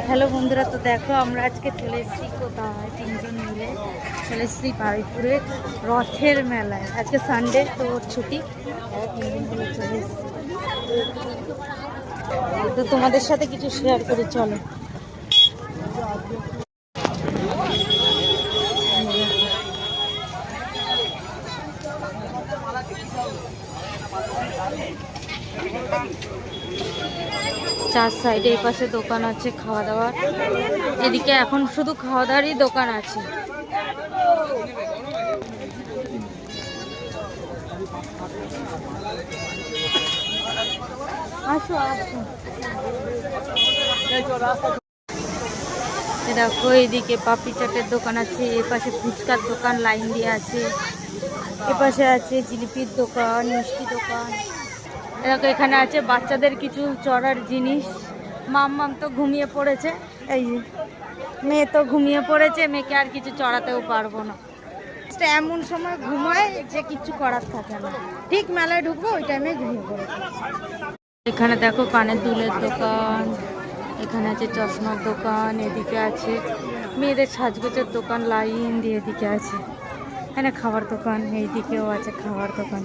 Hello বন্ধুরা, তো দেখো আমরা আজকে চলে এসেছি কোথায়, তিনজন মিলে চলে এসেছি বারুইপুরে রথের মেলায়। আজকে সানডে, তো ছুটি, তিনজন মিলে চলে এসেছি। তো তোমাদের সাথে কিছু শেয়ার করি, চলো। চার সাইডে এই পাশে দোকান আছে খাওয়া দাওয়ার, এদিকে এখন শুধু খাওয়া দাওয়ারই দোকান আছে। আসো আসো, দেখো এইদিকে পাপড়ি চাটের দোকান আছে, এ পাশে ফুচকার দোকান লাইন দিয়ে আছে, এ পাশে আছে জিলিপির দোকান, মিষ্টি দোকান। দেখো এখানে আছে বাচ্চাদের কিছু চড়ার জিনিস। মাম্মাম তো ঘুমিয়ে পড়েছে, এই মেয়ে তো ঘুমিয়ে পড়েছে, মেয়েকে আর কিছু চড়াতেও পারবো না। এমন সময় ঘুমায় যে কিছু করার থাকে না, ঠিক মেলায় ঢুকবো ওই টাইমে ঘুমিয়ে পড়েছে। এখানে দেখো কানের দুলের দোকান, এখানে আছে চশমার দোকান, এদিকে আছে মেয়েদের সাজগোজের দোকান লাইন দিয়ে, এদিকে আছে এখানে খাবার দোকান, এইদিকেও আছে খাবার দোকান।